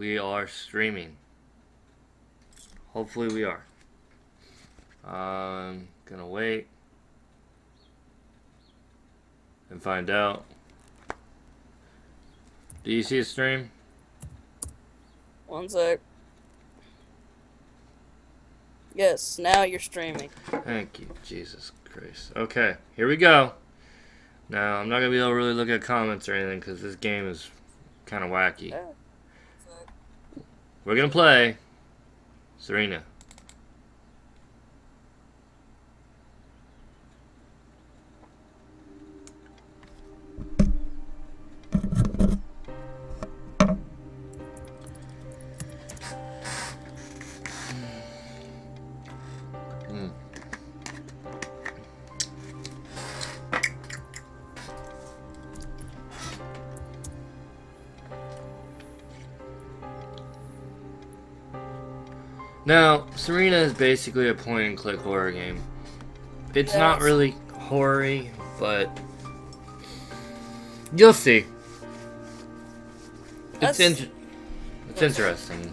We are streaming. Hopefully we are. I'm gonna wait and find out. Do you see a stream? One sec. Yes, now you're streaming. Thank you, Jesus Christ. Okay, here we go. Now, I'm not gonna be able to really look at comments or anything because this game is kind of wacky. Yeah. We're gonna play Serena. Now, Serena is basically a point-and-click horror game. It's not really horror-y, but you'll see. It's interesting.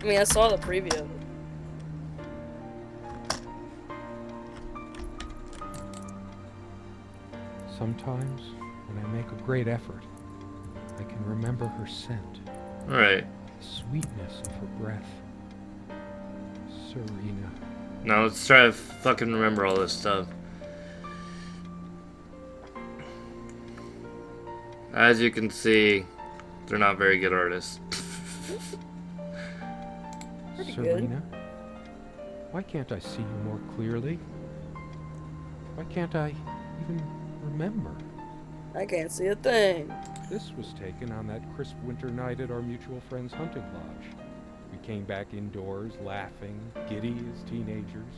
I mean, I saw the preview of it. Sometimes, when I make a great effort, I can remember her scent. Alright. The sweetness of her breath. Serena. Now let's try to fucking remember all this stuff. As you can see, they're not very good artists. Pretty Serena? Why can't I see you more clearly? Why can't I even remember? I can't see a thing. This was taken on that crisp winter night at our mutual friend's hunting lodge. We came back indoors, laughing, giddy as teenagers.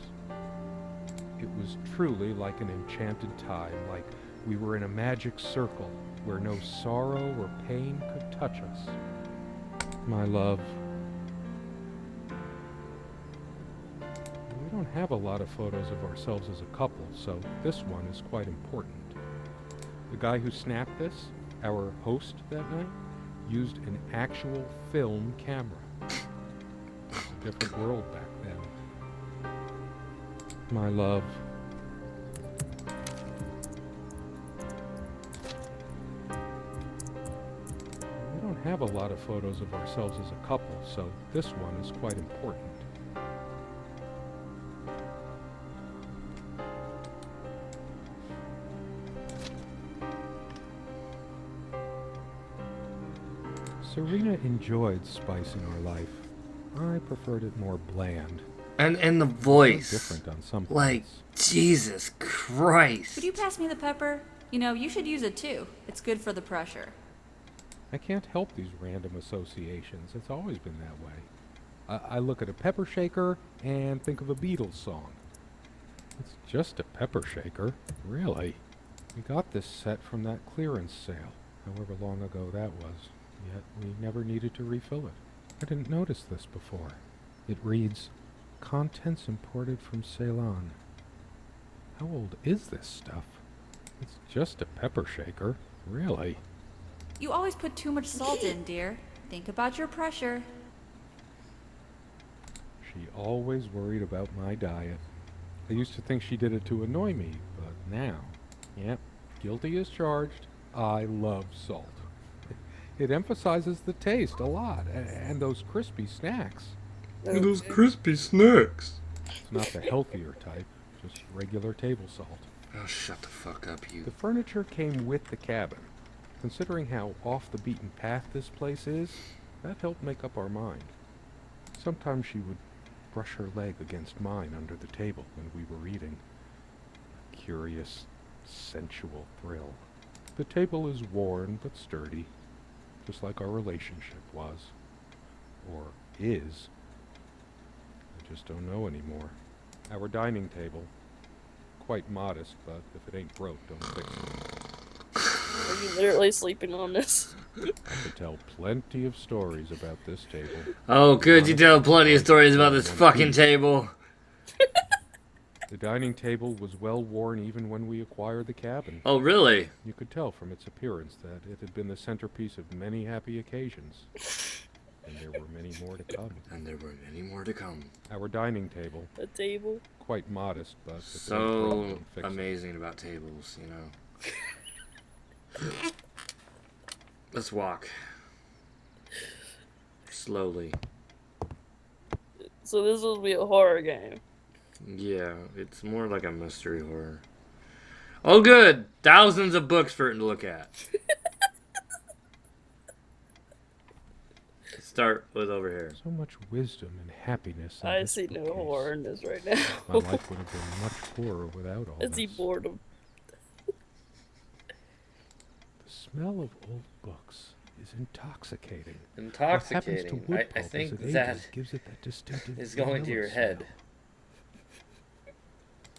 It was truly like an enchanted time, like we were in a magic circle where no sorrow or pain could touch us. My love, we don't have a lot of photos of ourselves as a couple, so this one is quite important. The guy who snapped this, our host that night, used an actual film camera. It was a different world back then. My love. We don't have a lot of photos of ourselves as a couple, so this one is quite important. Serena enjoyed spice in our life. I preferred it more bland. And the voice. Different on some like, points. Jesus Christ. Could you pass me the pepper? You know, you should use it too. It's good for the pressure. I can't help these random associations. It's always been that way. I look at a pepper shaker and think of a Beatles song. It's just a pepper shaker, really. We got this set from that clearance sale, however long ago that was. Yet we never needed to refill it. I didn't notice this before. It reads, "Contents imported from Ceylon." How old is this stuff? It's just a pepper shaker, really. You always put too much salt in, dear. Think about your pressure. She always worried about my diet. I used to think she did it to annoy me, but now, yep, guilty as charged. I love salt. It emphasizes the taste a lot, and those crispy snacks. And those crispy snacks. It's not the healthier type, just regular table salt. Oh, shut the fuck up, you. The furniture came with the cabin. Considering how off the beaten path this place is, that helped make up our mind. Sometimes she would brush her leg against mine under the table when we were eating. A curious, sensual thrill. The table is worn but sturdy, just like our relationship was. Or is. I just don't know anymore. Our dining table. Quite modest, but if it ain't broke, don't fix it. Are you literally sleeping on this? I could tell plenty of stories about this table. Oh, good, you tell plenty of stories about this fucking table. The dining table was well worn even when we acquired the cabin. Oh, really? You could tell from its appearance that it had been the centerpiece of many happy occasions. And there were many more to come. And there were many more to come. Our dining table, A table. quite modest, but if it ain't broke, So don't fix it. amazing about tables, you know. Let's walk. Slowly. So this will be a horror game. Yeah, it's more like a mystery horror. Oh, good! Thousands of books for it to look at. Start with over here. So much wisdom and happiness in I this see no bookcase. horror in this right now. My life would have been much poorer without all Is he this. boredom? The smell of old books is intoxicating. What happens to Intoxicating. wood I pulp think as it that ages gives it that distinctive is going to vanilla your head. smell.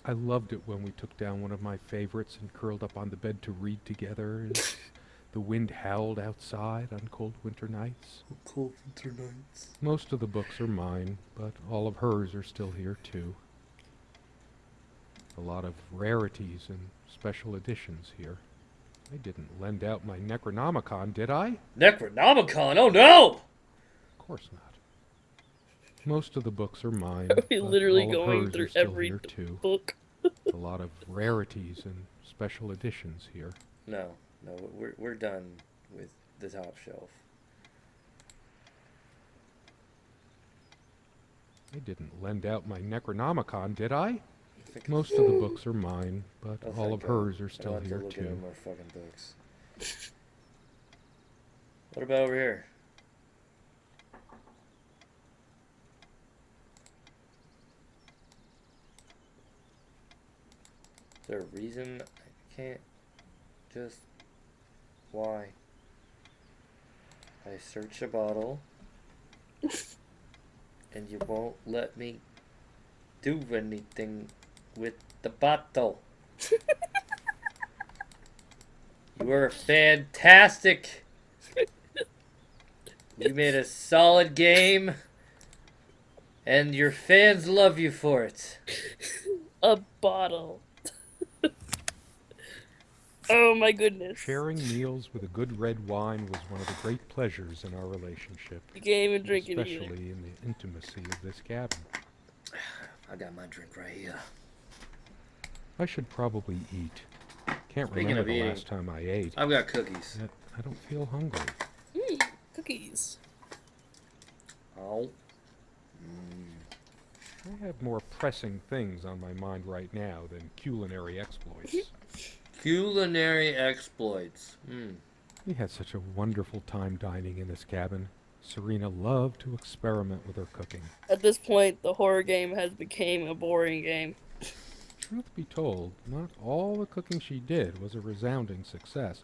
I loved it when we took down one of my favorites and curled up on the bed to read together as the wind howled outside on cold winter nights. Cold winter nights. Most of the books are mine, but all of hers are still here too. A lot of rarities and special editions here. I didn't lend out my Necronomicon, did I? Necronomicon? Oh no! Of course not. Most of the books are mine. Are we but literally all of going hers through are still every here too. book? A lot of rarities and special editions here. No, we're done with the top shelf. I didn't lend out my Necronomicon, did I? Most of the books are mine, but Oh, all thank of God. hers are I still don't have to here look at any too. more fucking books. What about over here? Is there a reason I can't just... Why? I search a bottle and you won't let me do anything with the bottle. You were fantastic. You made a solid game and your fans love you for it. A bottle. Oh my goodness. Sharing meals with a good red wine was one of the great pleasures in our relationship, You can't even drink it especially either. in the intimacy of this cabin. I got my drink right here. I should probably eat. Can't Speaking remember of the eating, last time I ate, I've got cookies. yet I don't feel hungry. Cookies. Oh. I have more pressing things on my mind right now than culinary exploits. Culinary exploits. We had such a wonderful time dining in this cabin. Serena loved to experiment with her cooking. At this point, the horror game has become a boring game. Truth be told, not all the cooking she did was a resounding success.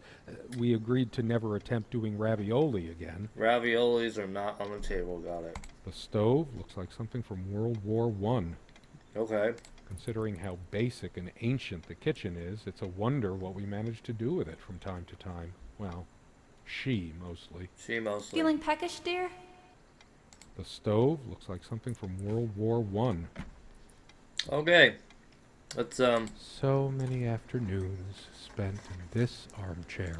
We agreed to never attempt doing ravioli again. Raviolis are not on the table, got it. The stove looks like something from World War One. Okay. Considering how basic and ancient the kitchen is, it's a wonder what we managed to do with it from time to time. Well, she mostly. She mostly. Feeling peckish, dear? The stove looks like something from World War One. Okay. Let's, So many afternoons spent in this armchair.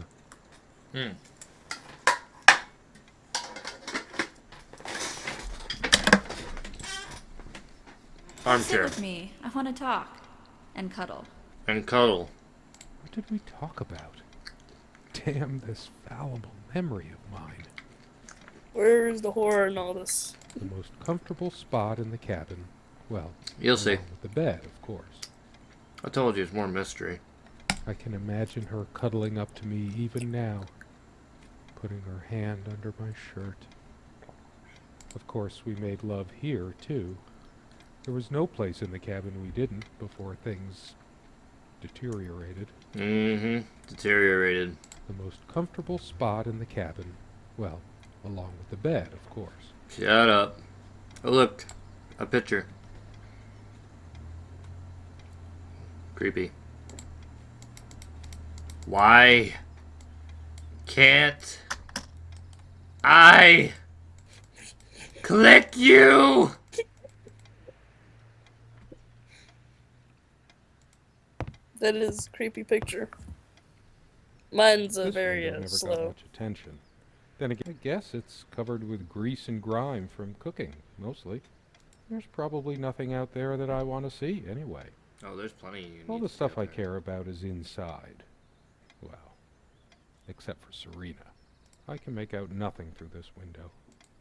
Sit Armchair. with me. I want to talk. And cuddle. And cuddle. What did we talk about? Damn this fallible memory of mine. Where is the horror in all this? The most comfortable spot in the cabin. Well, You'll see. along with the bed, of course. I told you it's more mystery. I can imagine her cuddling up to me even now, putting her hand under my shirt. Of course, we made love here, too. There was no place in the cabin we didn't before things deteriorated. Deteriorated. The most comfortable spot in the cabin. Well, along with the bed, of course. Shut up. Oh, look. A picture. Creepy. Why can't I click you? That is a creepy picture. Mine's This very window never got slow. much attention. Then again, I guess it's covered with grease and grime from cooking, mostly. There's probably nothing out there that I want to see, anyway. Oh, there's plenty you All need the to see stuff out I there. care about is inside. Well, except for Serena. I can make out nothing through this window.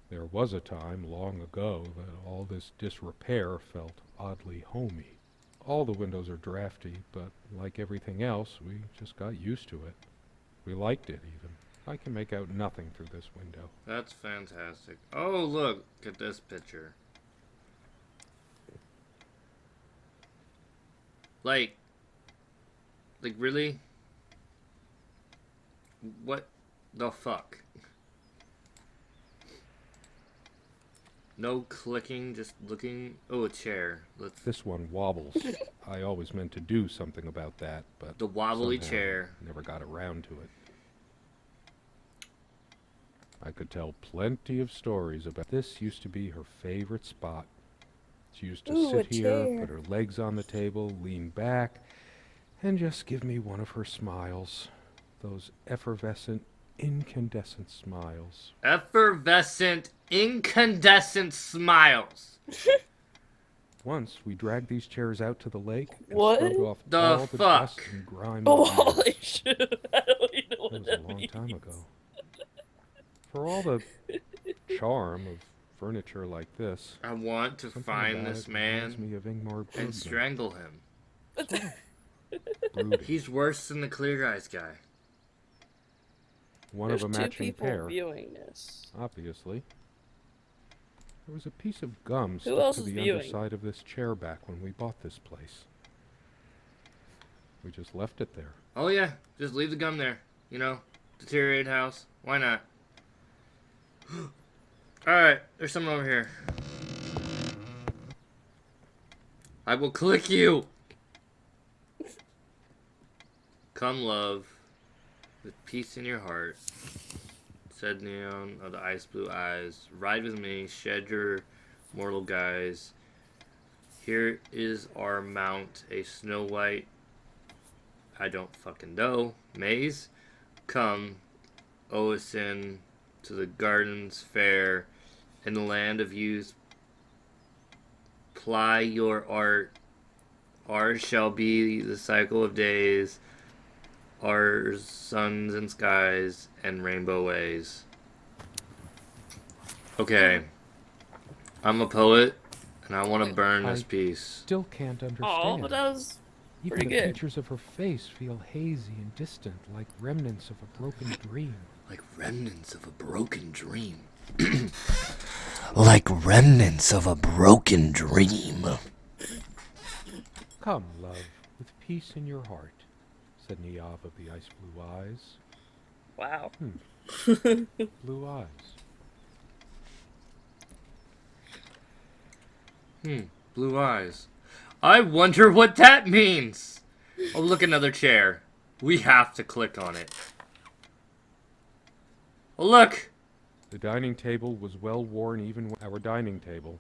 There was a time, long ago, that all this disrepair felt oddly homey. All the windows are drafty, but like everything else, we just got used to it. We liked it, even. I can make out nothing through this window. That's fantastic. Oh, look at this picture. Like really? What the fuck? No clicking, just looking. Oh, a chair. Let's. This one wobbles. I always meant to do something about that, but The wobbly somehow chair. never got around to it. I could tell plenty of stories about this. Used to be her favorite spot. She used to Ooh, sit a here, chair. put her legs on the table, lean back, and just give me one of her smiles. Those effervescent, incandescent smiles. Effervescent, incandescent smiles. Once we dragged these chairs out to the lake and What? scrubbed off The all the dust fuck? and grime. Oh, and grease. holy shit. I don't even know That what was a that long means. time ago. For all the charm of furniture like this, I want to something find about this it reminds man me of Ingmar and Bergman. strangle him. Brooding. He's worse than the Clear Eyes guy. One There's of a two matching people pair, viewing this. obviously. There was a piece of gum Who stuck else to is the viewing? underside of this chair back when we bought this place. We just left it there. Oh yeah, just leave the gum there. You know, deteriorated house. Why not? Alright, there's someone over here. I will click you! Come, love, with peace in your heart, said Neon of the ice blue eyes. Ride with me, shed your mortal guise. Here is our mount, a snow white, I don't fucking know, maze. Come, Oisin, to the gardens fair, in the land of youth. Ply your art. Ours shall be the cycle of days. Ours suns and skies and rainbow ways. Okay. I'm a poet, and I want to burn this I piece. Still can't understand. Oh, but that was Even pretty the good. features of her face feel hazy and distant, like remnants of a broken dream. Like remnants of a broken dream. Like remnants of a broken dream. Come, love, with peace in your heart, said Niav of the ice blue eyes. Wow. Blue eyes. Blue eyes. I wonder what that means. Oh, look, another chair. We have to click on it. Oh, look. The dining table was well worn even when our dining table.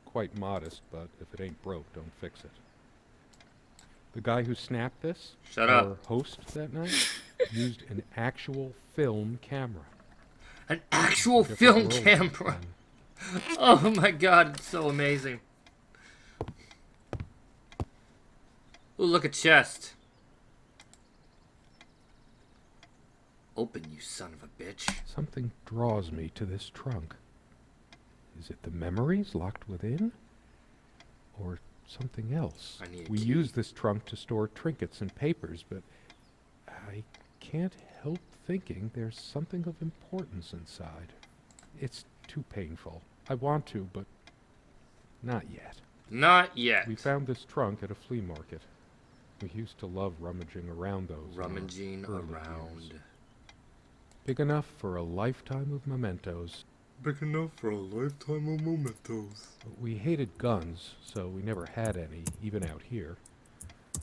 Quite modest, but if it ain't broke, don't fix it. The guy who snapped this, Shut our up. host that night, used an actual film camera. An actual Different film world back camera. then. Oh my god, it's so amazing. Oh, look, a chest. Open, you son of a bitch. Something draws me to this trunk. Is it the memories locked within? Or something else? I need a We key. use this trunk to store trinkets and papers, but I can't help thinking there's something of importance inside. It's too painful. I want to, but not yet. Not yet. We found this trunk at a flea market. We used to love rummaging around those. in our Rummaging early around. years. Big enough for a lifetime of mementos. Big enough for a lifetime of mementos. We hated guns, so we never had any, even out here.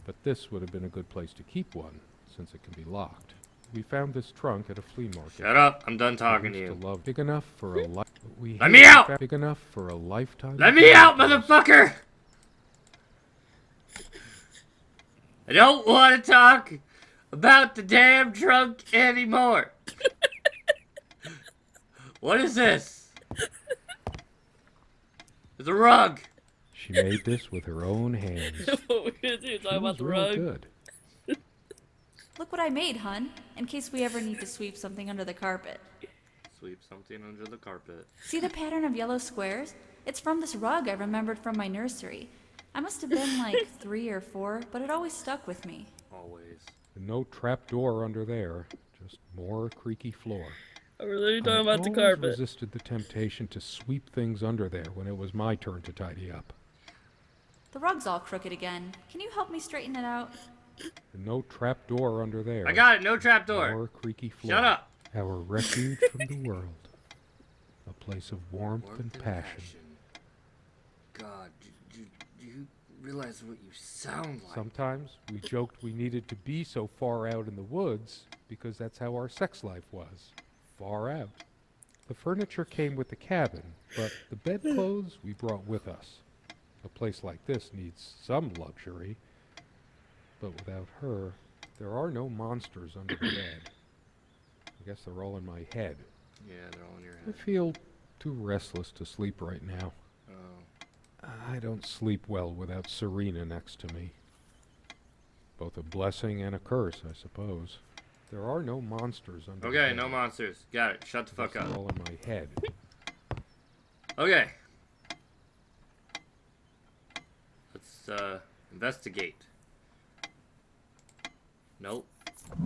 But this would have been a good place to keep one, since it can be locked. We found this trunk at a flea market. Shut up, I'm done We talking to used you. love big enough for a Let me out! Big enough for a lifetime. Let of me out, mementos. motherfucker! I don't want to talk about the damn trunk anymore. What is this? It's a rug. She made this with her own hands. What we gonna do? She Talk about was the real rug? good. Look what I made, hun, in case we ever need to sweep something under the carpet. Sweep something under the carpet. See the pattern of yellow squares? It's from this rug I remembered from my nursery. I must have been like 3 or 4, but it always stuck with me. Always. No trap door under there, just more creaky floor. Are we really I talking about the always carpet? resisted the temptation to sweep things under there when it was my turn to tidy up. The rug's all crooked again. Can you help me straighten it out? No trap door under there. I got it. No trapdoor. More creaky floor. Shut up. Our refuge from the world. A place of warmth and passion. God, do you realize what you sound like? Sometimes we joked we needed to be so far out in the woods because that's how our sex life was. Far out. The furniture came with the cabin, but the bedclothes we brought with us. A place like this needs some luxury, but without her, there are no monsters under the bed. I guess they're all in my head. Yeah, they're all in your I head. feel too restless to sleep right now. Oh. I don't sleep well without Serena next to me. Both a blessing and a curse, I suppose. There are no monsters under the Okay, bed. no monsters. Got it. Shut the fuck They're up. all in my head. Okay. Let's investigate. Nope.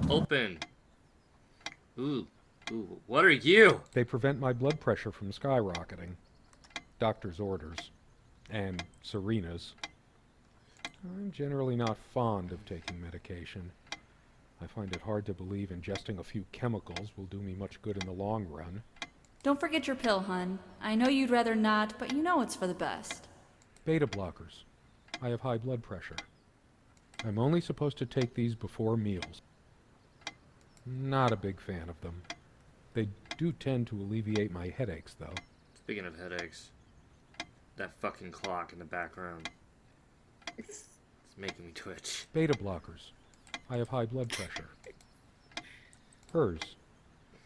Open. Ooh. Ooh. What are you? They prevent my blood pressure from skyrocketing. Doctor's orders. And Serena's. I'm generally not fond of taking medication. I find it hard to believe ingesting a few chemicals will do me much good in the long run. Don't forget your pill, hun. I know you'd rather not, but you know it's for the best. Beta blockers. I have high blood pressure. I'm only supposed to take these before meals. Not a big fan of them. They do tend to alleviate my headaches, though. Speaking of headaches, that fucking clock in the background. It's making me twitch. Beta blockers. I have high blood pressure. Hers.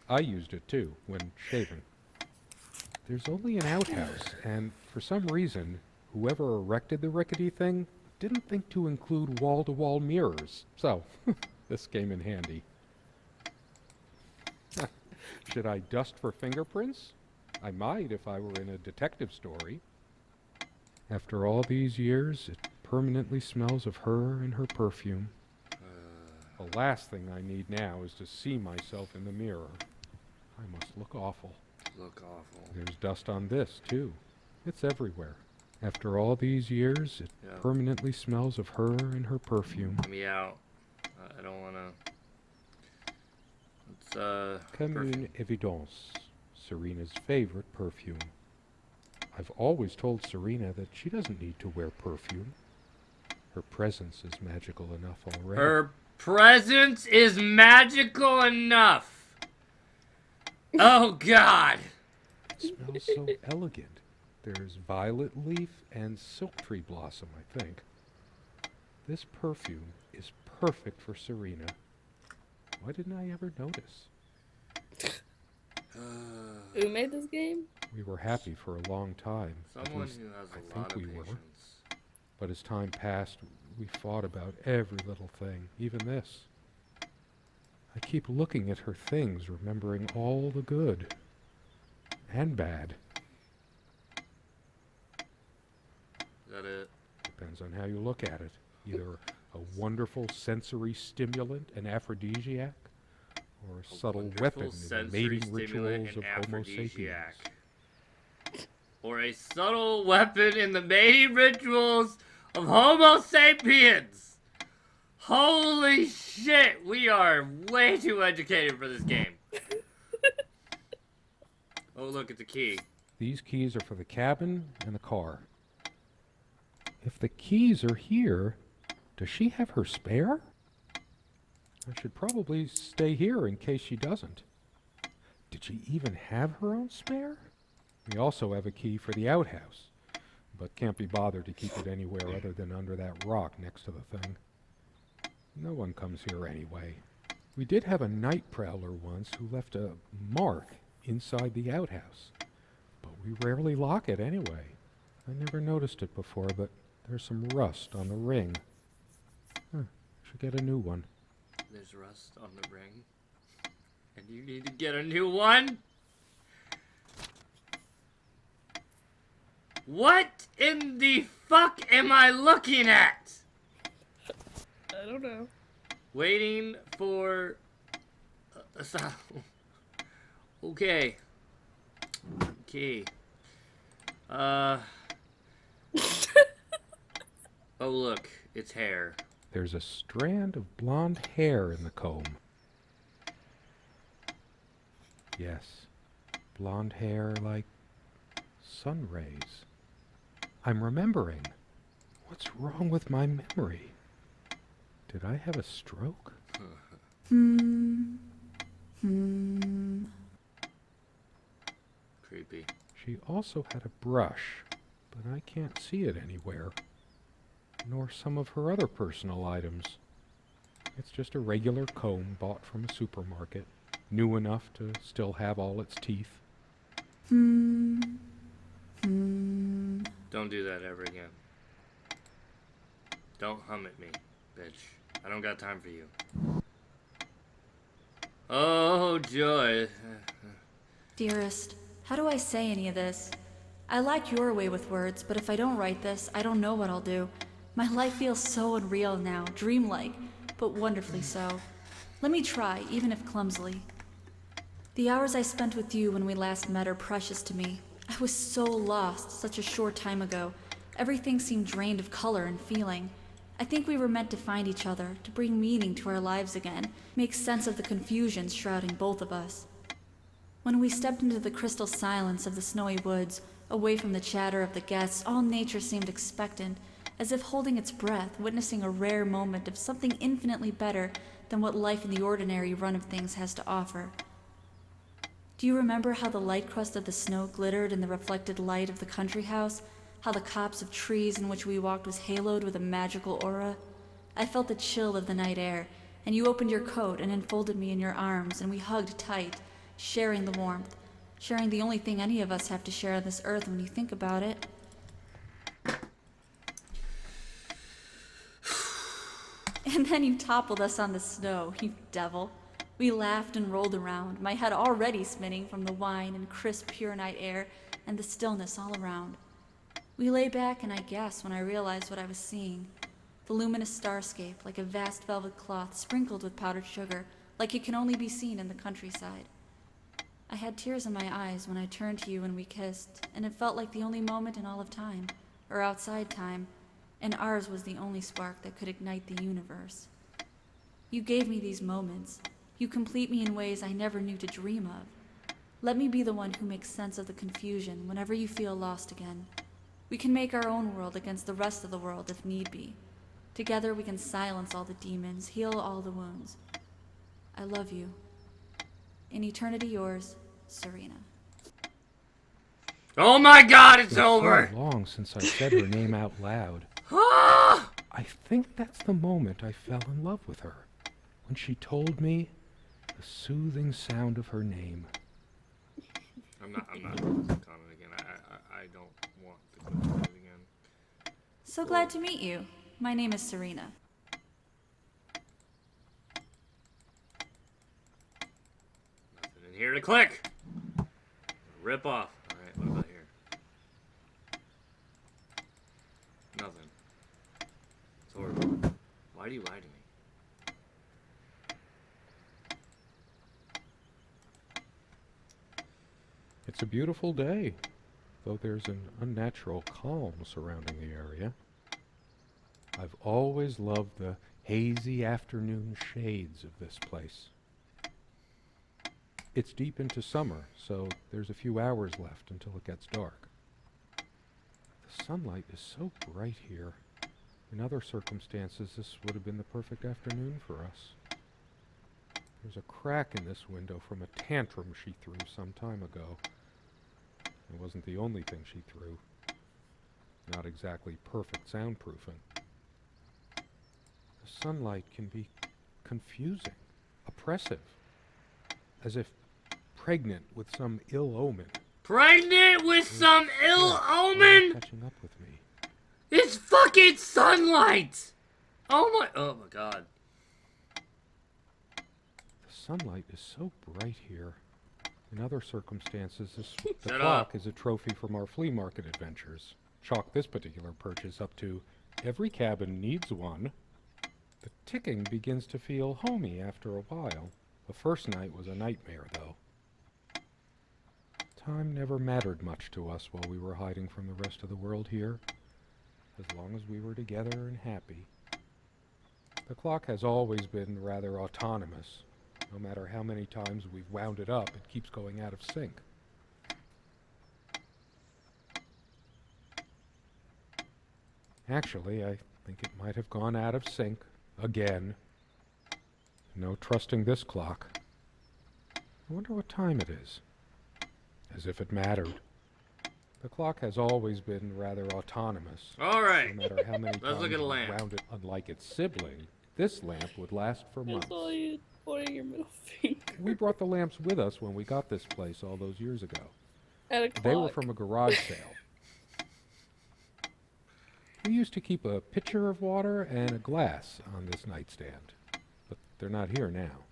I used it too, when shaving. There's only an outhouse, and for some reason, whoever erected the rickety thing didn't think to include wall-to-wall mirrors. So, this came in handy. Should I dust for fingerprints? I might if I were in a detective story. After all these years, it permanently smells of her and her perfume. The last thing I need now is to see myself in the mirror. I must look awful. Look awful. There's dust on this, too. It's everywhere. After all these years, it Yeah. permanently smells of her and her perfume. Let me out. I don't wanna. It's Commune Evidence, Serena's favorite perfume. I've always told Serena that she doesn't need to wear perfume. Her presence is magical enough already. Her presence is magical enough. Oh God. It smells so elegant. There's violet leaf and silk tree blossom, I think. This perfume is perfect for Serena. Why didn't I ever notice? Who made this game? We were happy for a long time. At Someone least who has I a think lot of we were. patience. But as time passed, we fought about every little thing, even this. I keep looking at her things, remembering all the good and bad. Is that it? Depends on how you look at it. Either a wonderful sensory stimulant and aphrodisiac, or a subtle wonderful weapon in the sensory mating stimulant rituals of and Homo sapiens. aphrodisiac. Or a subtle weapon in the mating rituals of Homo sapiens. Holy shit, we are way too educated for this game. Oh, look, it's a key. These keys are for the cabin and the car. If the keys are here, does she have her spare? I should probably stay here in case she doesn't. Did she even have her own spare? We also have a key for the outhouse, but can't be bothered to keep it anywhere other than under that rock next to the thing. No one comes here anyway. We did have a night prowler once who left a mark inside the outhouse, but we rarely lock it anyway. I never noticed it before, but there's some rust on the ring. Should get a new one. There's rust on the ring. And you need to get a new one? What in the fuck am I looking at? I don't know. Waiting for a sound. Okay. Okay. Oh, look. It's hair. There's a strand of blonde hair in the comb. Yes, blonde hair like sun rays. I'm remembering. What's wrong with my memory? Did I have a stroke? Creepy. She also had a brush, but I can't see it anywhere. Nor some of her other personal items. It's just a regular comb bought from a supermarket, new enough to still have all its teeth. Don't do that ever again. Don't hum at me, bitch. I don't got time for you. Oh, joy. Dearest, how do I say any of this? I like your way with words, but if I don't write this, I don't know what I'll do. My life feels so unreal now, dreamlike, but wonderfully so. Let me try, even if clumsily. The hours I spent with you when we last met are precious to me. I was so lost such a short time ago. Everything seemed drained of color and feeling. I think we were meant to find each other, to bring meaning to our lives again, make sense of the confusion shrouding both of us. When we stepped into the crystal silence of the snowy woods, away from the chatter of the guests, all nature seemed expectant, as if holding its breath, witnessing a rare moment of something infinitely better than what life in the ordinary run of things has to offer. Do you remember how the light crust of the snow glittered in the reflected light of the country house? How the copse of trees in which we walked was haloed with a magical aura? I felt the chill of the night air, and you opened your coat and enfolded me in your arms, and we hugged tight, sharing the warmth, sharing the only thing any of us have to share on this earth when you think about it. And then you toppled us on the snow, you devil. We laughed and rolled around, my head already spinning from the wine and crisp, pure night air and the stillness all around. We lay back and I gasped when I realized what I was seeing. The luminous starscape, like a vast velvet cloth sprinkled with powdered sugar, like it can only be seen in the countryside. I had tears in my eyes when I turned to you and we kissed, and it felt like the only moment in all of time, or outside time, and ours was the only spark that could ignite the universe. You gave me these moments. You complete me in ways I never knew to dream of. Let me be the one who makes sense of the confusion whenever you feel lost again. We can make our own world against the rest of the world if need be. Together we can silence all the demons, heal all the wounds. I love you. In eternity yours, Serena. Oh my god, it's It's over! so long since I said her name out loud. Ah! I think that's the moment I fell in love with her. When she told me the soothing sound of her name. I'm not doing this comment again. I don't want to go through it again. So glad to meet you. My name is Serena. Nothing in here to click! Rip off. Alright, what about here? Nothing. It's horrible. Why do you lie to me? It's a beautiful day, though there's an unnatural calm surrounding the area. I've always loved the hazy afternoon shades of this place. It's deep into summer, so there's a few hours left until it gets dark. The sunlight is so bright here. In other circumstances, this would have been the perfect afternoon for us. There's a crack in this window from a tantrum she threw some time ago. It wasn't the only thing she threw. Not exactly perfect soundproofing. The Sunlight can be confusing, oppressive, as if pregnant with some ill omen. Pregnant with some ill Yes, omen? catching up with me. It's fucking sunlight! Oh my god. The sunlight is so bright here. In other circumstances, the Shut clock up. is a trophy from our flea market adventures. Chalk this particular purchase up to every cabin needs one. The ticking begins to feel homey after a while. The first night was a nightmare, though. Time never mattered much to us while we were hiding from the rest of the world here, as long as we were together and happy. The clock has always been rather autonomous. No matter how many times we've wound it up, it keeps going out of sync. Actually, I think it might have gone out of sync again. No trusting this clock. I wonder what time it is. As if it mattered. The clock has always been rather autonomous. Alright. No matter how many Let's times look at a we lamp. wound it, unlike its sibling, this lamp would last for I months. saw you pointing your middle finger We brought the lamps with us when we got this place all those years ago. at a clock. They were from a garage sale. We used to keep a pitcher of water and a glass on this nightstand, but they're not here now.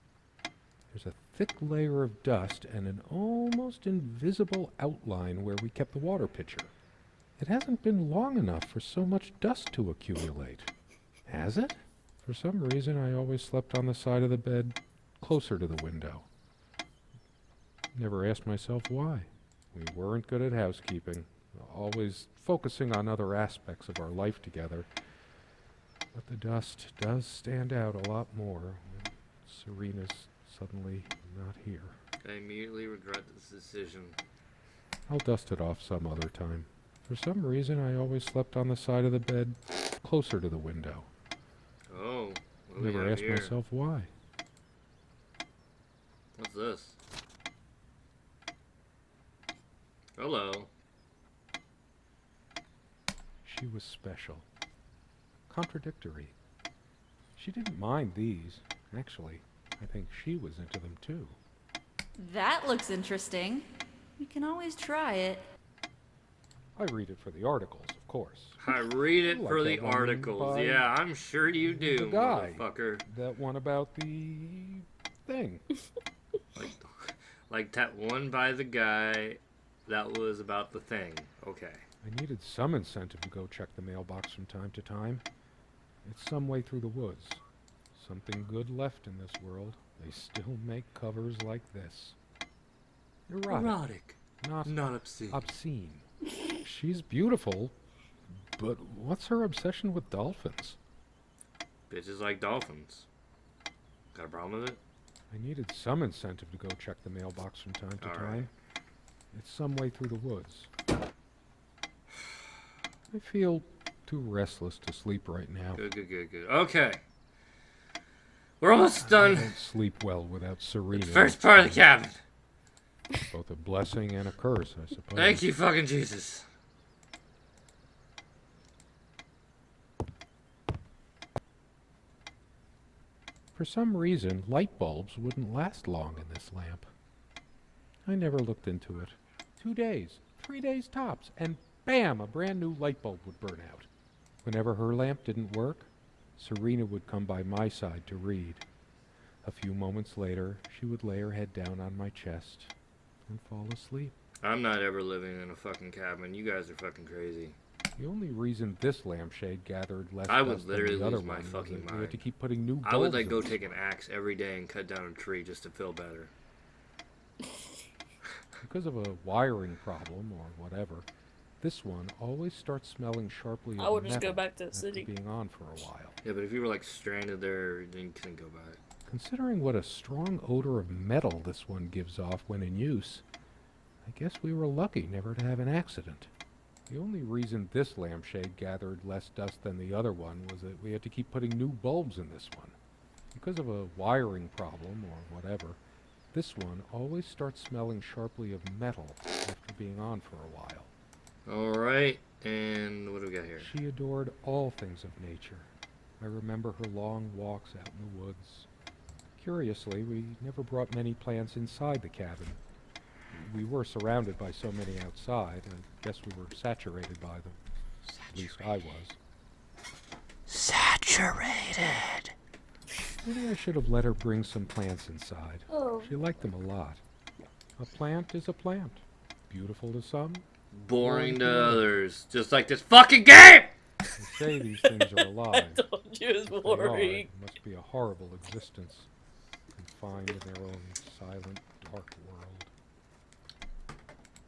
There's a thick layer of dust and an almost invisible outline where we kept the water pitcher. It hasn't been long enough for so much dust to accumulate. Has it? For some reason, I always slept on the side of the bed closer to the window. Never asked myself why. We weren't good at housekeeping, always focusing on other aspects of our life together. But the dust does stand out a lot more when Serena's suddenly not here. I immediately regret this decision. I'll dust it off some other time. For some reason, I always slept on the side of the bed closer to the window. Oh, what do we Never have asked here? myself why. What's this? Hello. She was special. Contradictory. She didn't mind these. Actually, I think she was into them too. That looks interesting. We can always try it. I read it for the articles, of course. I read it Like for the that one articles. by Yeah, I'm sure you do, the guy. motherfucker. That one about the thing. Like that one by the guy that was about the thing. Okay. I needed some incentive to go check the mailbox from time to time. It's some way through the woods. Something good left in this world. They still make covers like this. Erotic. Not obscene. obscene. She's beautiful, but what's her obsession with dolphins? Bitches like dolphins. Got a problem with it? I needed some incentive to go check the mailbox from time to All time. right. It's some way through the woods. I feel too restless to sleep right now. Good. Okay. We're almost I done. don't sleep well without Serena. The first part of the cabin. Both a blessing and a curse, I suppose. Thank you, fucking Jesus. For some reason, light bulbs wouldn't last long in this lamp. I never looked into it. 2 days, 3 days tops, and bam, a brand new light bulb would burn out. Whenever her lamp didn't work, Serena would come by my side to read. A few moments later, she would lay her head down on my chest and fall asleep. I'm not ever living in a fucking cabin. You guys are fucking crazy. The only reason this lampshade gathered less I would dust than literally the other lose my one was fucking that we had mind. to keep putting new bulbs I would like in go this take an one. axe every day and cut down a tree just to feel better. Because of a wiring problem or whatever, this one always starts smelling sharply I of would just go metal back to the after city. being on for a while. Yeah, but if you were like stranded there, then you couldn't go back. Considering what a strong odor of metal this one gives off when in use, I guess we were lucky never to have an accident. The only reason this lampshade gathered less dust than the other one was that we had to keep putting new bulbs in this one. Because of a wiring problem or whatever, this one always starts smelling sharply of metal after being on for a while. Alright, and what do we got here? She adored all things of nature. I remember her long walks out in the woods. Curiously, we never brought many plants inside the cabin. We were surrounded by so many outside, I guess we were saturated by them. At least I was. Saturated. Maybe I should have let her bring some plants inside. Oh. She liked them a lot. A plant is a plant. Beautiful to some. Boring to others. Just like this fucking game! They say these things are I alive. told you it If was they are, boring. it must be a horrible existence, confined in their own silent, dark world.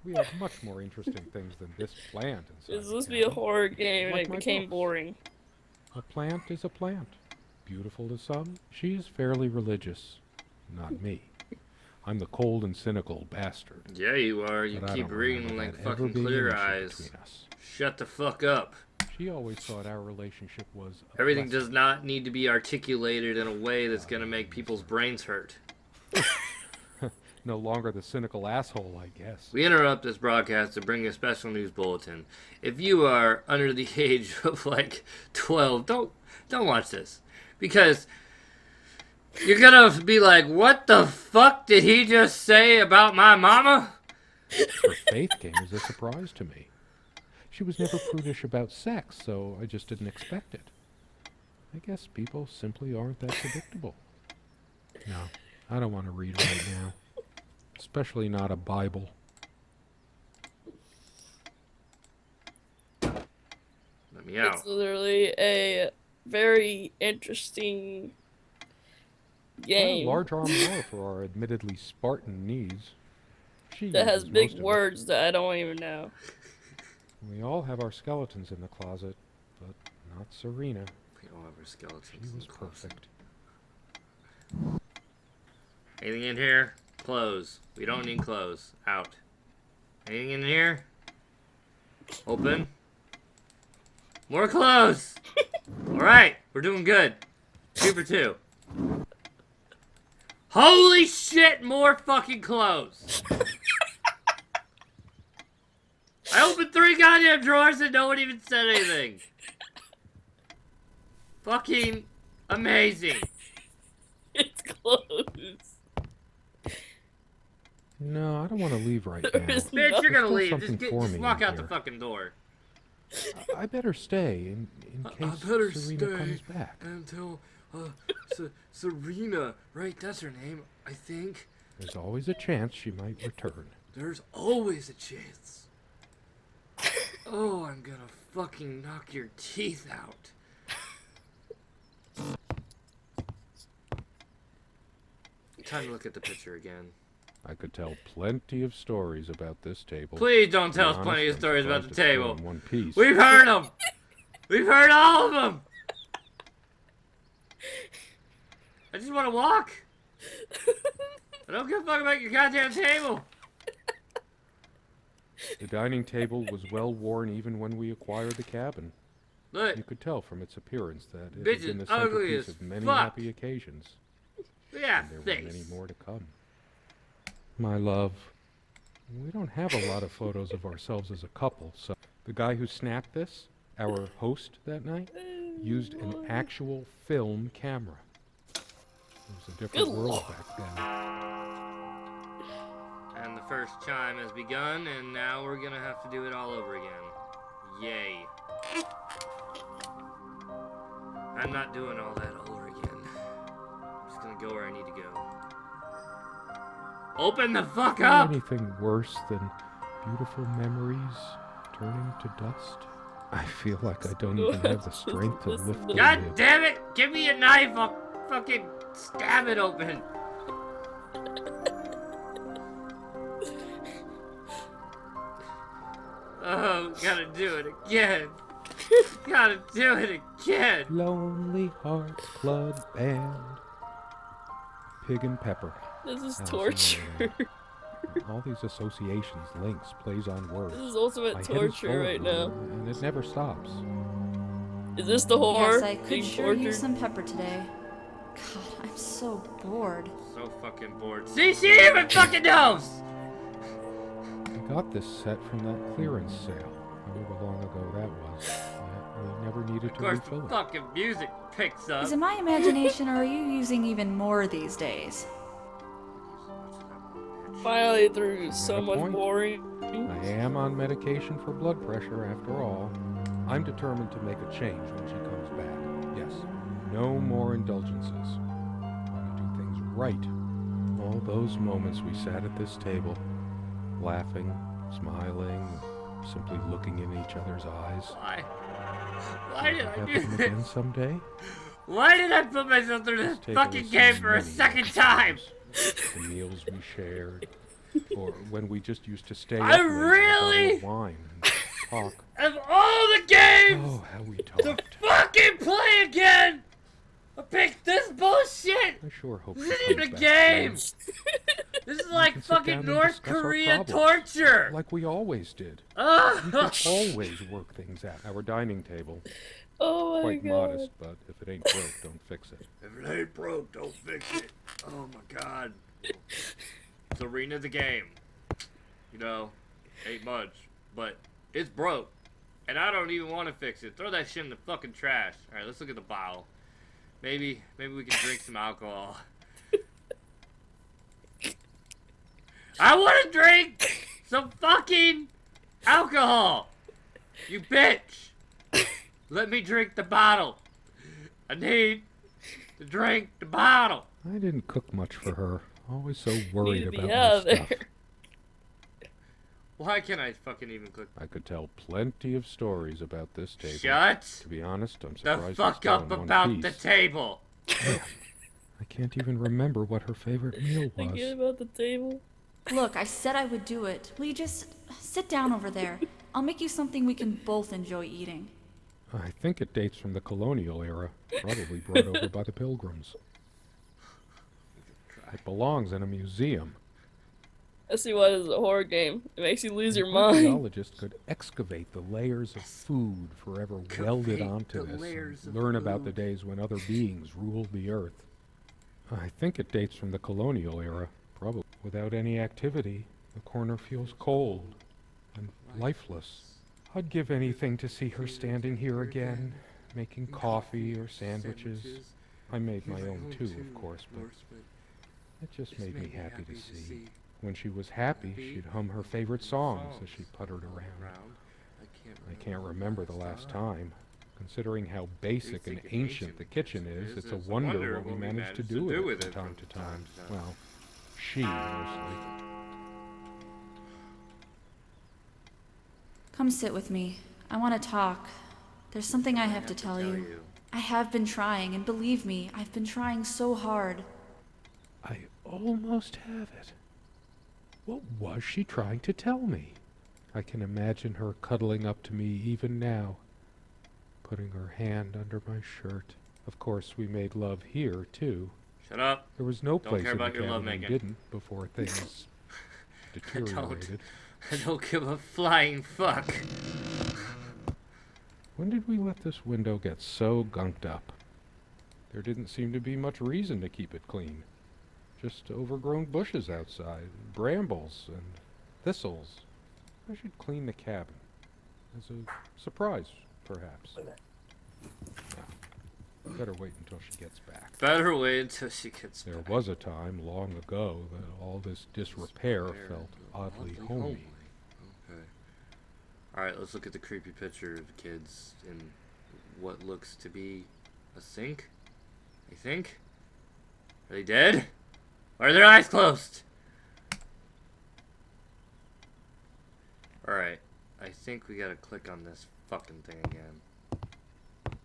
We have much more interesting things than this plant inside. It's the supposed to be a cabin. horror game and Like it my became books. boring. A plant is a plant. Beautiful to some. She is fairly religious. Not me. I'm the cold and cynical bastard. Yeah, you are. You But I keep don't reading remember like that ever fucking being an clear issue eyes. between us. Shut the fuck up. She always thought our relationship was a Everything blessing. does not need to be articulated in a way that's gonna make people's brains hurt. No longer the cynical asshole, I guess. We interrupt this broadcast to bring a special news bulletin. If you are under the age of like 12, don't watch this, because you're gonna be like, "What the fuck did he just say about my mama?" Her faith came as a surprise to me. She was never prudish about sex, so I just didn't expect it. I guess people simply aren't that predictable. No, I don't want to read right now. Especially not a Bible. Let me out. It's literally a very interesting Quite a game large armoire for our admittedly Spartan needs. She that has uses big most of it. words that I don't even know. We all have our skeletons in the closet, but not Serena. We all have our skeletons. She in was the closet. perfect. Anything in here? Close. We don't need clothes. Out. Anything in here? Open. More clothes! Alright, we're doing good. 2 for 2. Holy shit, more fucking clothes! I opened 3 goddamn drawers and no one even said anything. Fucking amazing. It's closed. No, I don't want to leave right now. There is Bitch, you're There's gonna still leave. something Just for me walk in out the here. fucking door. I better stay in I case better Serena stay comes back. until Serena, right? That's her name, I think. There's always a chance she might return. There's always a chance. Oh, I'm gonna fucking knock your teeth out. Time to look at the picture again. I could tell plenty of stories about this table. Please don't To tell be us plenty of honest, I'm stories about the surprised it's still table. in one piece. We've heard them. We've heard all of them. I just want to walk. I don't give a fuck about your goddamn table. The dining table was well worn even when we acquired the cabin. Look, You could tell from its appearance that it Bitch had been the is ugly centerpiece as of many fuck. happy occasions. yeah, And there were face. many more to come. My love, we don't have a lot of photos of ourselves as a couple, so the guy who snapped this, our host that night, used an actual film camera. It was a different Good world lord. back then. And the first chime has begun, and now we're gonna have to do it all over again. Yay. I'm not doing all that all over again. I'm just gonna go where I need to go. Open the fuck Is there up! anything worse than beautiful memories turning to dust? I feel like I don't even have the strength to lift the God lid. damn it! Give me a knife, I'll fucking stab it open. Oh, gotta do it again. Gotta do it again. Lonely Hearts Club Band. Pig and Pepper. This is Allison torture. Wonderland. All these associations, links, plays on words. This is ultimate My head is full torture of right them, now. and it never stops. Is this the horror? Yes, I could being sure tortured? use some pepper today. God, I'm so bored. So fucking bored. See, she even fucking knows! I got this set from that clearance sale, however long ago that was. We never needed Of to course, refill the it. fucking music picks up. Is it my imagination, or are you using even more these days? Finally through so a much point. boring. I am on medication for blood pressure after all. I'm determined to make a change when she comes back. Yes, no more indulgences. I want to do things right. All those moments we sat at this table, laughing, smiling, simply looking in each other's eyes. Why? Why did I Have do them again this? someday? Why did I put myself through this Table fucking has game seen for a many second lucky time? times. The meals we shared, or when we just used to stay I up late with a bottle really- of wine and talk. Of all the games Oh, how we to talked. fucking play again, I picked this bullshit. I sure hope This she isn't comes even a back game. soon. This is We like can sit down fucking and North discuss our Korea problems, torture. like we always did. We Ugh. could always work things out. Our dining table, Oh my quite god. modest, but if it ain't broke, don't fix it. If it ain't broke, don't fix it. Oh my god. Serena the game. You know, ain't much, but it's broke. And I don't even want to fix it. Throw that shit in the fucking trash. Alright, let's look at the bottle. Maybe we can drink some alcohol. I want to drink some fucking alcohol. You bitch. Let me drink the bottle. I need to drink the bottle. I didn't cook much for her. Always so worried Need to be about out my of stuff. there. Why can't I fucking even cook? I could tell plenty of stories about this table. Shut To be honest, I'm the surprised it's fuck still up in one about piece. the table. I can't even remember what her favorite meal Forget was. about the table. Look, I said I would do it. Will you just sit down over there? I'll make you something we can both enjoy eating. I think it dates from the colonial era, probably brought over by the Pilgrims. It belongs in a museum. I see why this is a horror game. It makes you lose your An mind. archaeologist could excavate the layers of food forever welded onto the this layers and of learn about the food. days when other beings ruled the earth. I think it dates from the colonial era, probably. Without any activity, the corner feels cold and lifeless. I'd give anything to see her standing here again, making coffee or sandwiches. I made my own too, of course, but it just made me happy to see. When she was happy, she'd hum her favorite songs as she puttered around. I can't remember the last time. Considering how basic and ancient the kitchen is, it's a wonder what we managed to do with it from time to time. Well, she mostly. Come sit with me. I want to talk. There's something I have to tell you. I have been trying, and believe me, I've been trying so hard. I almost have it. What was she trying to tell me? I can imagine her cuddling up to me even now, putting her hand under my shirt. Of course, we made love here, too. Shut up. There was no Don't place care in the about your cabin we lovemaking. didn't before things deteriorated. I don't give a flying fuck. When did we let this window get so gunked up? There didn't seem to be much reason to keep it clean. Just overgrown bushes outside, brambles and thistles. I should clean the cabin. As a surprise, perhaps. No, better wait until she gets back. Better wait until she gets There back. was a time long ago that all this disrepair felt oddly homey. Okay. Alright, let's look at the creepy picture of the kids in what looks to be a sink. I think? Are they dead? Or are their eyes closed? Alright, I think we gotta click on this fucking thing again.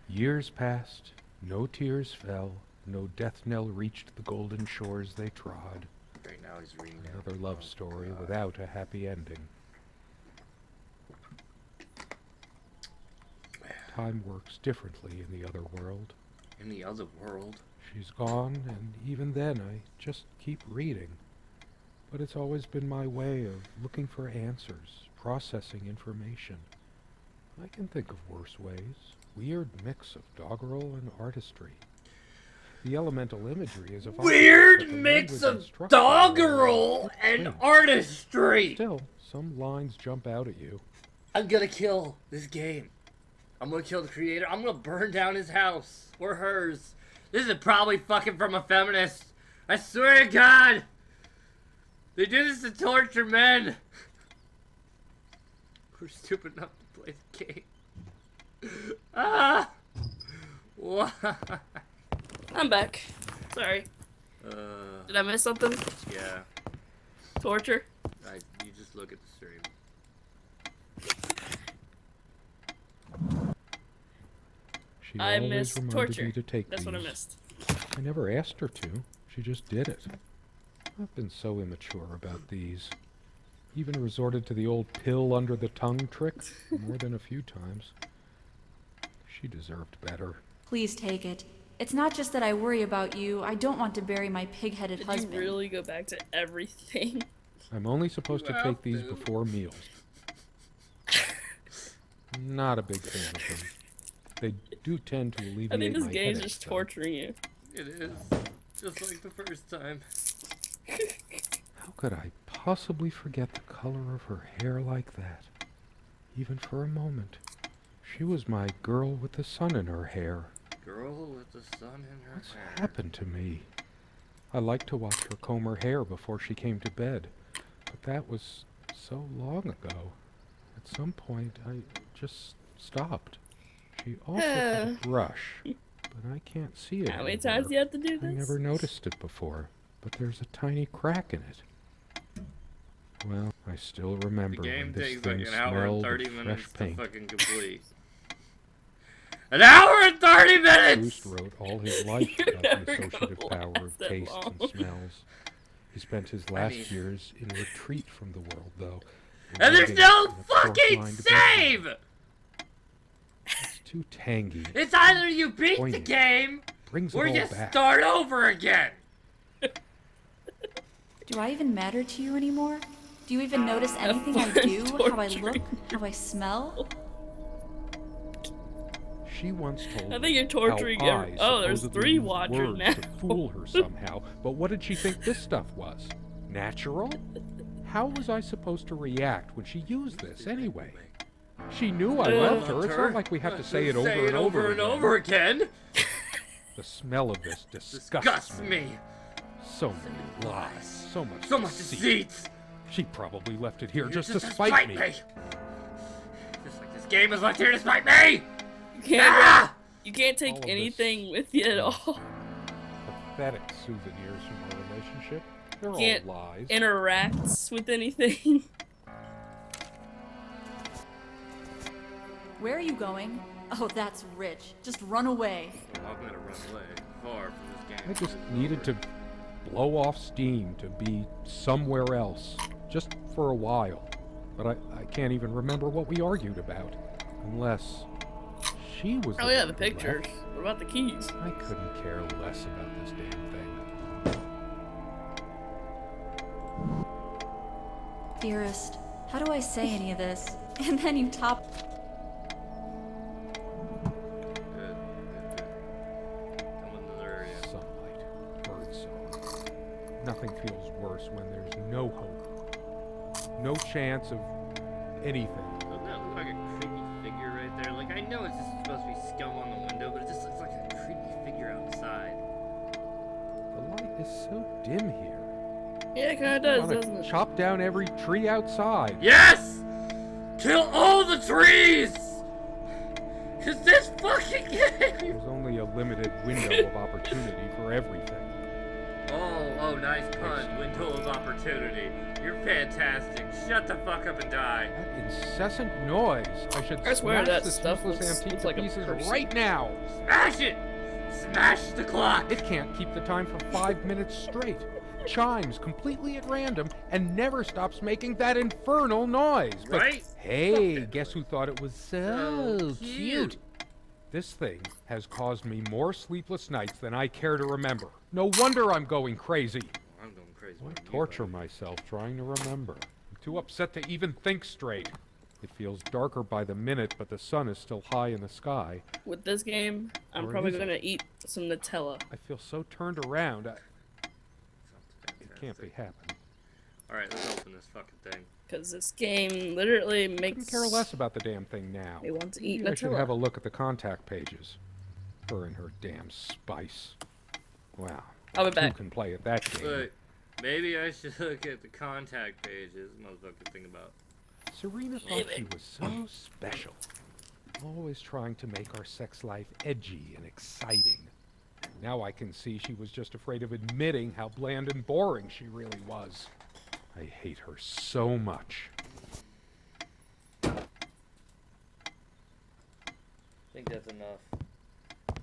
Years passed, no tears fell, no death knell reached the golden shores they trod. Right now he's reading it. Another love story without a happy ending. Time works differently in the other world. In the other world. She's gone, and even then I just keep reading. But it's always been my way of looking for answers, processing information. I can think of worse ways. Weird mix of doggerel and artistry. The elemental imagery is of Weird mix of doggerel and artistry! Still, some lines jump out at you. I'm gonna kill this game. I'm gonna kill the creator. I'm gonna burn down his house. Or hers. This is probably fucking from a feminist. I swear to God. They do this to torture men. We're stupid enough to play the game. Ah! Why? I'm back. Sorry. Did I miss something? Yeah. Torture? You just look at the stream. She I always missed reminded torture. me to take That's these. what I missed. I never asked her to. She just did it. I've been so immature about these. Even resorted to the old pill under the tongue trick more than a few times. She deserved better. Please take it. It's not just that I worry about you. I don't want to bury my pig-headed Did husband. you really go back to everything? I'm only supposed to take these before meals. Not a big fan of them. They do tend to alleviate I think this my game's headache, just though. torturing you. It is. Just like the first time. How could I possibly forget the color of her hair like that? Even for a moment. She was my girl with the sun in her hair. Girl with the sun in her What's hair. happened to me? I liked to watch her comb her hair before she came to bed. But that was so long ago. At some point, I just stopped. She also had a brush, but I can't see it How many anywhere. times do you have to do I this? never noticed it before, but there's a tiny crack in it. Well, I still The remember game when this takes thing like an hour and smelled 30 of minutes fresh to paint. fucking complete. An hour and 30 minutes! Proust wrote all his life You're about the never gonna associative power of last that tastes long. and smells. He spent his last mean- years in retreat from the world, though. And there's living no in a porcelain fucking bedroom. save! It's too tangy. It's either you beat the Poignant. game, Brings it or all you back. start over again! Do I even matter to you anymore? Do you even notice anything I do? How I look? How I smell? She once told I think you're torturing how every- I oh, there's supposedly 3 used watchers words now. to fool her somehow. But what did she think this stuff was? Natural? How was I supposed to react when she used this anyway? She knew I loved her. It's not like we have to say it over and over and again. over again. The smell of this disgusts Disgusts me. me. So many lies. So much So much deceit. She probably left it here You're just to spite me. Just like this game is left here to spite me! You can't All take of this- anything with you at all. Pathetic souvenirs from our relationship. They're Can't all lies. Interacts with anything. Where are you going? Oh, that's rich. Just run away. Well, I'm gonna run away far from this game. I just needed to blow off steam, to be somewhere else, just for a while. But I can't even remember what we argued about, unless she was. Oh yeah, one the who pictures. left. What about the keys? I couldn't care less about this damn thing. Dearest, how do I say any of this? And then you top. Good. Come in another area. Sunlight, birdsong. Nothing feels worse when there's no hope, no chance of anything. Doesn't that look like a creepy figure right there? Like, I know it's just supposed to be scum on the window, but it just looks like a creepy figure outside. The light is so dim here. Yeah, it kinda does, Want doesn't to it? chop down every tree outside. Yes! Kill all the trees! Cause this fucking game! There's only a limited window of opportunity for everything. Oh, nice pun. Window of opportunity. You're fantastic. Shut the fuck up and die. That incessant noise. I should I swear smash that this stuff useless looks antique like to a pieces person. right now. Smash it! Smash the clock! It can't keep the time for 5 minutes straight. Chimes completely at random and never stops making that infernal noise. But Right? hey, guess who thought it was so So cute? This thing has caused me more sleepless nights than I care to remember. No wonder I'm going crazy. I'm going crazy. Why when you torture are. myself trying to remember? I'm too upset to even think straight. It feels darker by the minute, but the sun is still high in the sky. With this game, I'm Or probably is it? gonna eat some Nutella. I feel so turned around. It Sounds can't be fantastic. happening. Alright, let's open this fucking thing. Because this game literally makes Couldn't care less about the damn thing now. me want to eat Maybe I should have a Nutella. look at the contact pages. Her and her damn spice. Wow. I'll be Who back. can play at that game? Look, maybe I should look at the contact pages. Motherfucker, think about. Serena thought she was so special. Always trying to make our sex life edgy and exciting. Now I can see she was just afraid of admitting how bland and boring she really was. I hate her so much. I think that's enough.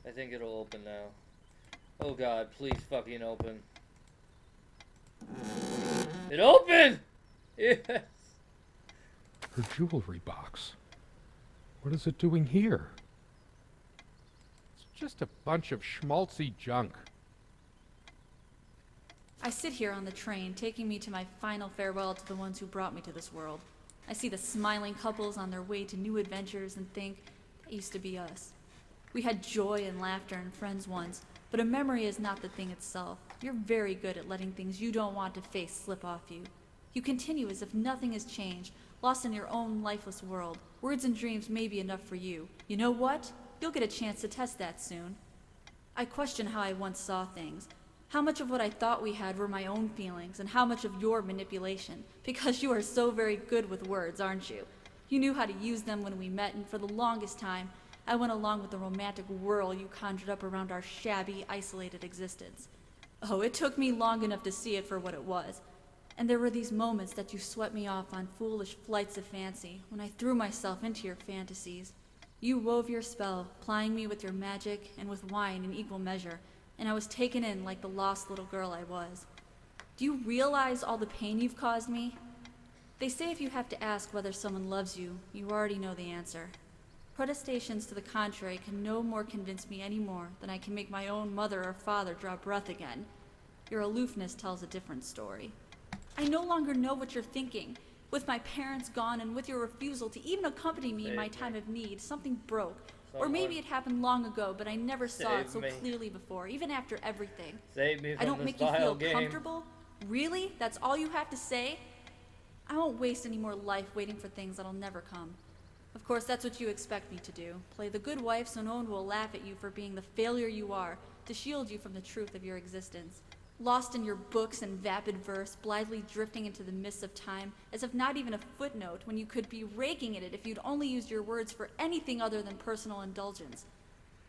I think it'll open now. Oh god, please fucking open. It opened! Yes! Her jewelry box. What is it doing here? It's just a bunch of schmaltzy junk. I sit here on the train, taking me to my final farewell to the ones who brought me to this world. I see the smiling couples on their way to new adventures and think, that used to be us. We had joy and laughter and friends once, but a memory is not the thing itself. You're very good at letting things you don't want to face slip off you. You continue as if nothing has changed, lost in your own lifeless world. Words and dreams may be enough for you. You know what? You'll get a chance to test that soon. I question how I once saw things. How much of what I thought we had were my own feelings, and how much of your manipulation, because you are so very good with words, aren't you? You knew how to use them when we met, and for the longest time, I went along with the romantic whirl you conjured up around our shabby, isolated existence. Oh, it took me long enough to see it for what it was. And there were these moments that you swept me off on foolish flights of fancy, when I threw myself into your fantasies. You wove your spell, plying me with your magic and with wine in equal measure, and I was taken in like the lost little girl I was. Do you realize all the pain you've caused me? They say if you have to ask whether someone loves you, you already know the answer. Protestations to the contrary can no more convince me any more than I can make my own mother or father draw breath again. Your aloofness tells a different story. I no longer know what you're thinking. With my parents gone and with your refusal to even accompany me in my time of need, something broke. Or maybe it happened long ago, but I never saw it so clearly before, even after everything. Save me I from don't this make you vile feel game. comfortable? Really? That's all you have to say? I won't waste any more life waiting for things that'll never come. Of course, that's what you expect me to do. Play the good wife so no one will laugh at you for being the failure you are, to shield you from the truth of your existence. Lost in your books and vapid verse, blithely drifting into the mists of time, as if not even a footnote, when you could be raking at it if you'd only used your words for anything other than personal indulgence.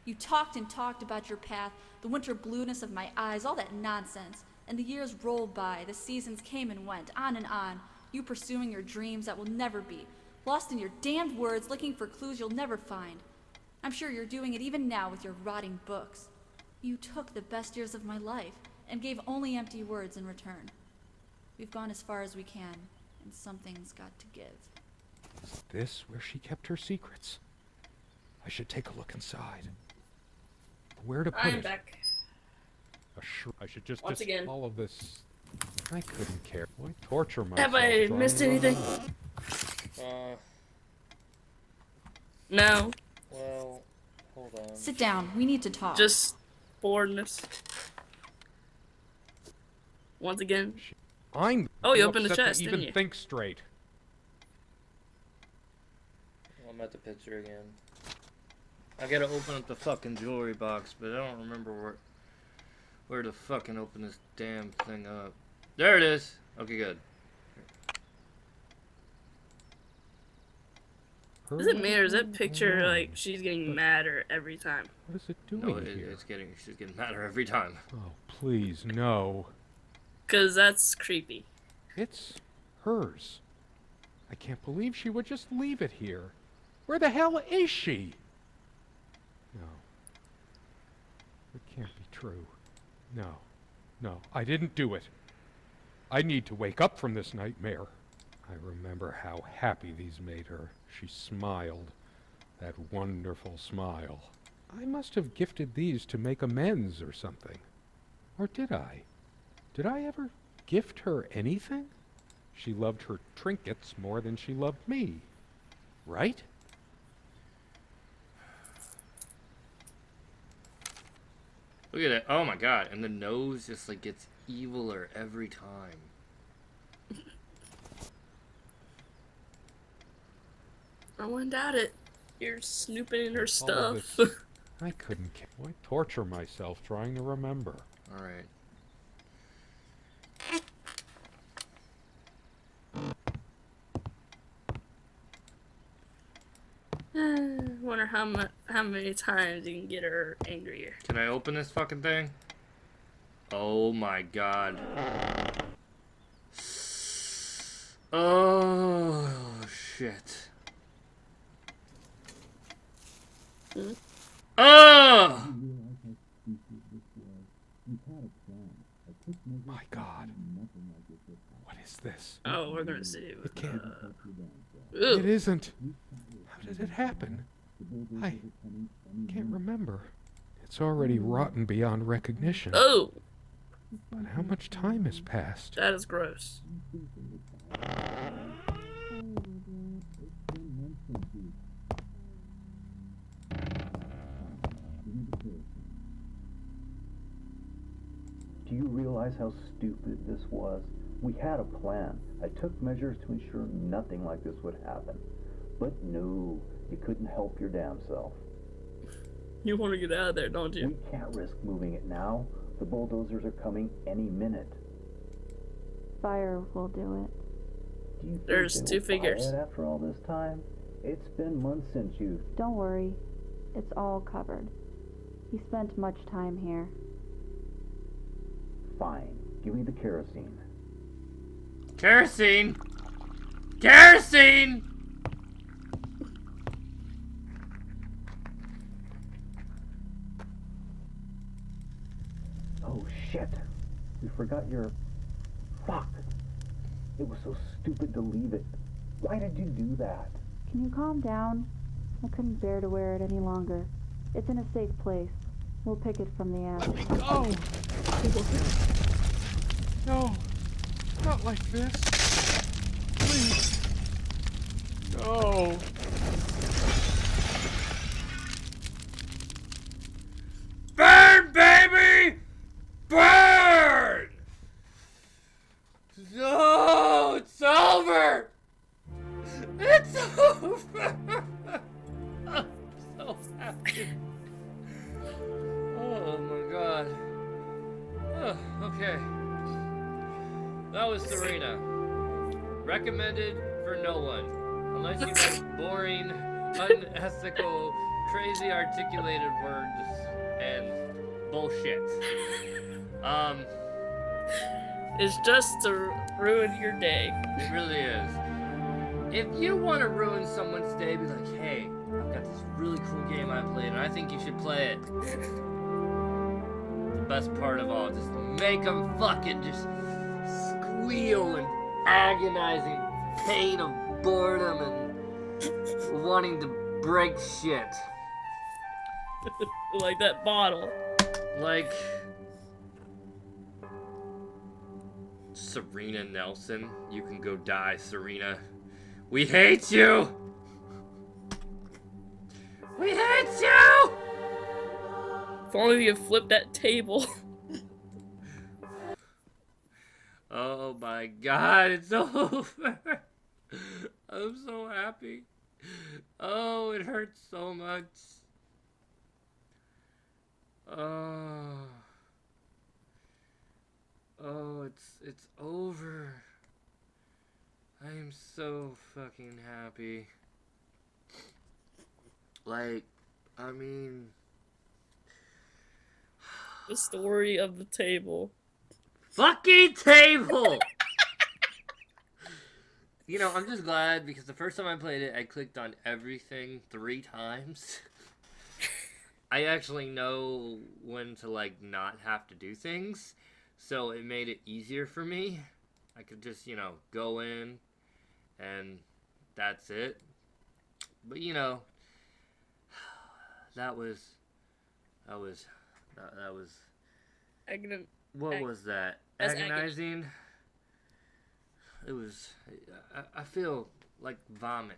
You talked and talked about your path, the winter blueness of my eyes, all that nonsense. And the years rolled by, the seasons came and went, on, you pursuing your dreams that will never be, lost in your damned words, looking for clues you'll never find. I'm sure you're doing it even now with your rotting books. You took the best years of my life, and gave only empty words in return. We've gone as far as we can, and something's got to give. Is this where she kept her secrets? I should take a look inside. Where to put I'm it? back. I should just Once again. all of this. I couldn't care. Why torture myself? Have I trying missed to anything? remember? No. Well, hold on. Sit down, we need to talk. Just boredness. Once again. I'm Oh, you too opened the upset chest, to didn't even you? think straight. I'm at the picture again. I gotta open up the fucking jewelry box, but I don't remember where to fucking open this damn thing up. There it is! Okay, good. Is it me or is that Her picture line. like she's getting madder every time? What is it doing No, here? she's getting madder every time. Oh, please, no. Cause that's creepy. It's hers. I can't believe she would just leave it here. Where the hell is she? No. It can't be true. No, I didn't do it. I need to wake up from this nightmare. I remember how happy these made her. She smiled. That wonderful smile. I must have gifted these to make amends or something. Or did I? Did I ever gift her anything? She loved her trinkets more than she loved me. Right? Look at it. Oh my god. And the nose just like gets eviler every time. I wouldn't doubt it. You're snooping in her All of stuff. this, I couldn't. Why torture myself trying to remember? All right. Wonder how many times you can get her angrier. Can I open this fucking thing? Oh my god. Oh shit. Hmm? Oh! My God. What is this? Oh, we're gonna see. It can't. Ooh. It isn't. How did it happen? I can't remember. It's already rotten beyond recognition. Oh, But how much time has passed? that is gross. Do you realize how stupid this was? We had a plan. I took measures to ensure nothing like this would happen. But no, you couldn't help your damn self. You want to get out of there, don't you? We can't risk moving it now. The bulldozers are coming any minute. Fire will do it. Do you think There's they two will buy figures. it after all this time? It's been months since you... Don't worry. It's all covered. He spent much time here. Fine. Give me the kerosene. Kerosene! Kerosene! Oh shit! We forgot your... Fuck! It was so stupid to leave it. Why did you do that? Can you calm down? I couldn't bear to wear it any longer. It's in a safe place. We'll pick it from the ash. Oh! No! Not like this! Please! No! Burn, baby! Burn! No, it's over! It's over! I'm so happy. Oh my god. Oh, okay. That was Serena. Recommended for no one. Unless you like boring, unethical, crazy articulated words and bullshit. It's just to ruin your day. It really is. If you want to ruin someone's day, be like, hey, I've got this really cool game I played and I think you should play it. The best part of all, just make them fucking just squeal in agonizing pain of boredom and wanting to break shit. Like that bottle. Like Serena Nelson. You can go die, Serena. We hate you! We hate you! If only you could flip that table. Oh my god, it's over. I'm so happy. Oh, it hurts so much. Oh. Oh, it's over. I am so fucking happy. Like, I mean, The story of the table. fucking table! You know, I'm just glad because the first time I played it, I clicked on everything 3 times. I actually know when to, like, not have to do things. So it made it easier for me. I could just, you know, go in and that's it. But, you know, that was Agony. what was that? That's agony. Agonizing? It was, I feel like vomit.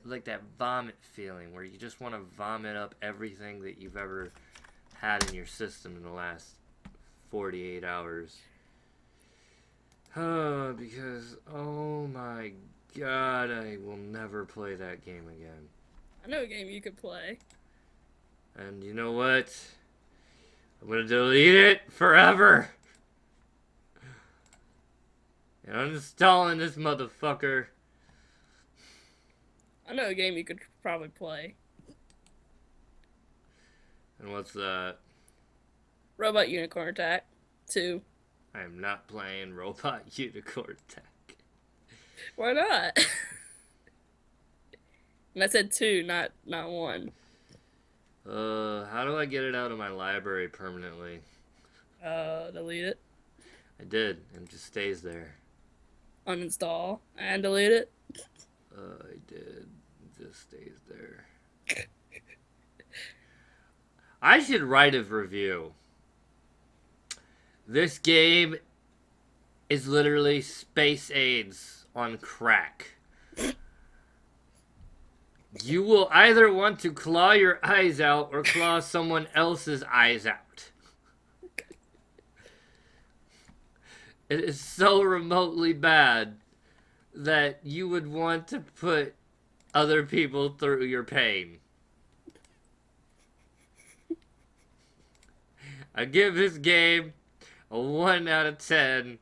Like that vomit feeling where you just want to vomit up everything that you've ever had in your system in the last 48 hours. Because, oh my God, I will never play that game again. I know a game you could play. And you know what? I'm gonna delete it forever. And uninstalling this motherfucker. I know a game you could probably play. And what's that? Robot Unicorn Attack 2. I am not playing Robot Unicorn Attack. Why not? And I said 2, not 1. How do I get it out of my library permanently? Delete it. I did, and it just stays there. Uninstall and delete it. I did. It just stays there. I should write a review. This game is literally Space AIDS on crack. You will either want to claw your eyes out or claw someone else's eyes out. It is so remotely bad that you would want to put other people through your pain. I give this game a 1 out of 10.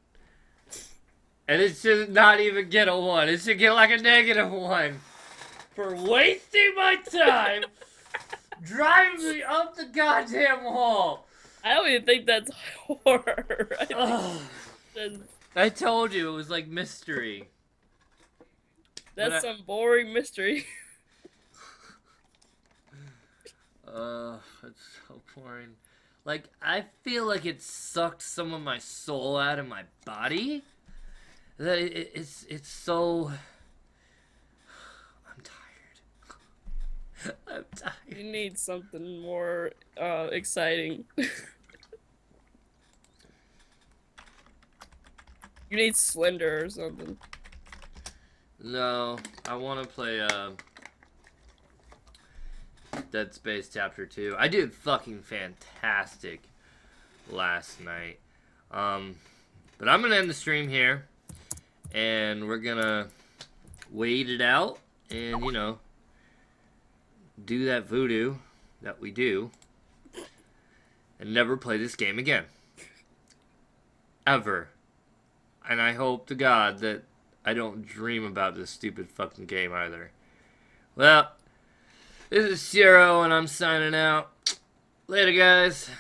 And it should not even get a 1. It should get like a -1. For wasting my time driving me up the goddamn hall. I don't even think that's horror. I told you it was like mystery. That's some boring mystery. It's so boring. Like, I feel like it sucked some of my soul out of my body. That it's so... I'm tired. I'm tired. You need something more exciting. You need Slender or something. No, I want to play Dead Space Chapter 2. I did fucking fantastic last night. But I'm going to end the stream here. And we're going to wait it out. And, you know, do that voodoo that we do. And never play this game again. Ever. And I hope to God that I don't dream about this stupid fucking game either. Well, this is Shiro and I'm signing out. Later, guys.